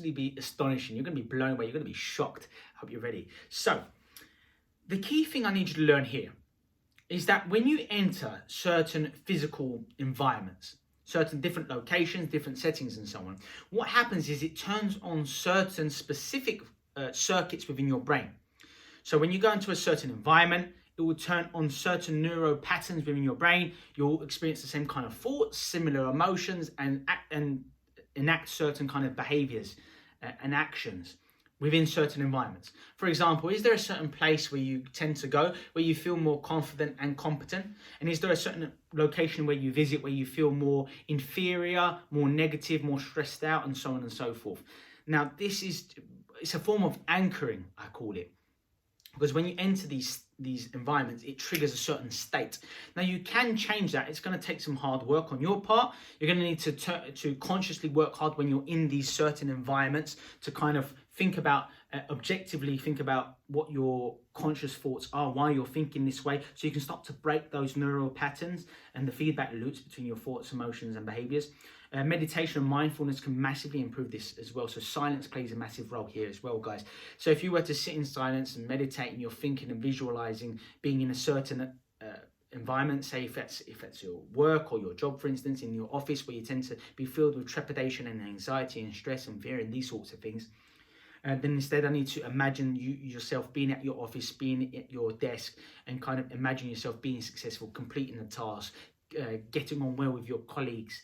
absolutely be astonishing. You're going to be blown away. You're going to be shocked. I hope you're ready. So the key thing I need you to learn here is that when you enter certain physical environments, certain different locations, different settings and so on, what happens is it turns on certain specific circuits within your brain. So when you go into a certain environment, it will turn on certain neural patterns within your brain. You'll experience the same kind of thoughts, similar emotions, and enact certain kind of behaviors and actions within certain environments. For example, is there a certain place where you tend to go where you feel more confident and competent? And is there a certain location where you visit where you feel more inferior, more negative, more stressed out, and so on and so forth? Now, it's a form of anchoring, I call it. Because when you enter these environments, it triggers a certain state. Now, you can change that. It's going to take some hard work on your part. You're going to need to consciously work hard when you're in these certain environments to kind of think about, objectively think about what your conscious thoughts are, why you're thinking this way, so you can start to break those neural patterns and the feedback loops between your thoughts, emotions, and behaviors. Meditation and mindfulness can massively improve this as well. So silence plays a massive role here as well, guys. So if you were to sit in silence and meditate and you're thinking and visualizing being in a certain environment, say if that's your work or your job, for instance, in your office where you tend to be filled with trepidation and anxiety and stress and fear and these sorts of things, then instead I need to imagine yourself being at your office, being at your desk, and kind of imagine yourself being successful, completing the task, getting on well with your colleagues,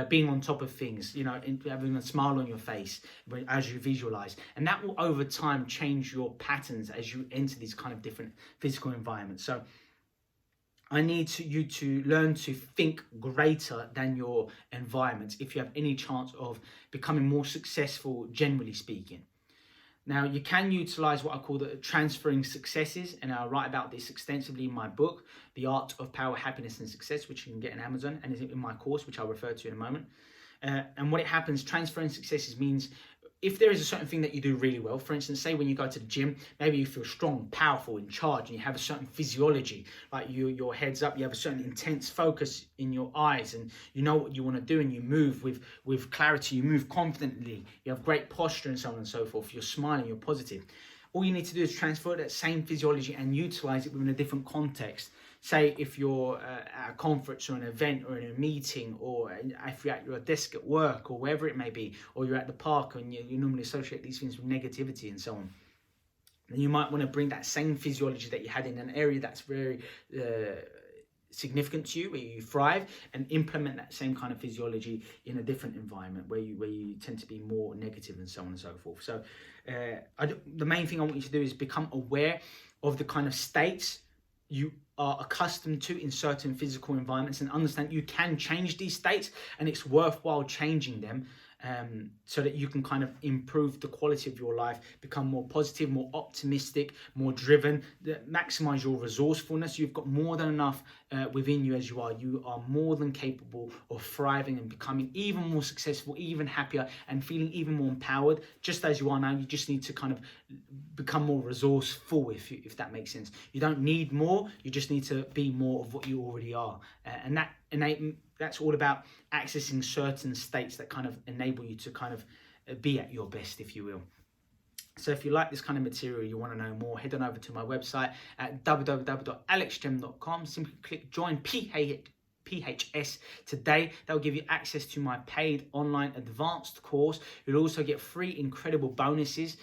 being on top of things, having a smile on your face as you visualize. And that will over time change your patterns as you enter these kind of different physical environments. So I need you to learn to think greater than your environment if you have any chance of becoming more successful, generally speaking. Now, you can utilize what I call the transferring successes, and I write about this extensively in my book, The Art of Power, Happiness and Success, which you can get on Amazon, and is in my course, which I'll refer to in a moment. And what it happens, transferring successes means if there is a certain thing that you do really well, for instance, say when you go to the gym, maybe you feel strong, powerful, in charge, and you have a certain physiology, like your head's up, you have a certain intense focus in your eyes, and you know what you want to do, and you move with clarity, you move confidently, you have great posture, and so on and so forth. You're smiling, you're positive. All you need to do is transfer that same physiology and utilize it within a different context. Say if you're at a conference or an event or in a meeting, or if you're at your desk at work or wherever it may be, or you're at the park and you normally associate these things with negativity and so on. Then you might want to bring that same physiology that you had in an area that's very significant to you, where you thrive, and implement that same kind of physiology in a different environment where you tend to be more negative and so on and so forth. So the main thing I want you to do is become aware of the kind of states you are accustomed to in certain physical environments, and understand you can change these states, and it's worthwhile changing them so that you can kind of improve the quality of your life, become more positive, more optimistic, more driven, maximize your resourcefulness. You've got more than enough within you as you are. You are more than capable of thriving and becoming even more successful, even happier, and feeling even more empowered, just as you are now. You just need to kind of become more resourceful, if that makes sense. You don't need more, you just need to be more of what you already are. And that's all about accessing certain states that kind of enable you to kind of be at your best, if you will. So if you like this kind of material, you want to know more, head on over to my website at www.alexgem.com. Simply click join PHS today. That will give you access to my paid online advanced course. You'll also get free incredible bonuses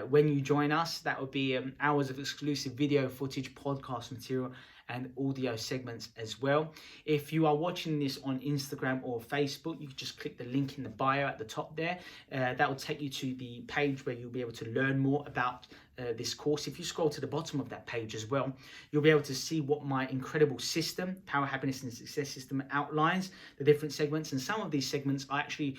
when you join us. That will be hours of exclusive video footage, podcast material, and audio segments as well. If you are watching this on Instagram or Facebook, you can just click the link in the bio at the top there. That will take you to the page where you'll be able to learn more about this course. If you scroll to the bottom of that page as well, you'll be able to see what my incredible system, Power, Happiness and Success system, outlines, the different segments. And some of these segments are actually,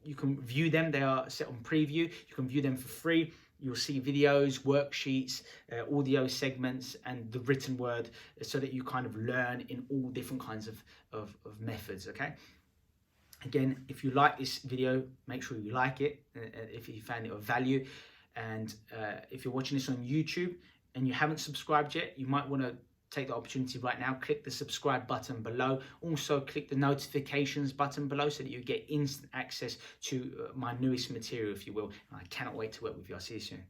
you can view them. They are set on preview. You can view them for free. You'll see videos, worksheets, audio segments, and the written word, so that you kind of learn in all different kinds of methods, okay? Again, if you like this video, make sure you like it if you found it of value. And if you're watching this on YouTube and you haven't subscribed yet, you might want to take the opportunity right now, click the subscribe button below. Also click the notifications button below so that you get instant access to my newest material, if you will. And I cannot wait to work with you. I'll see you soon.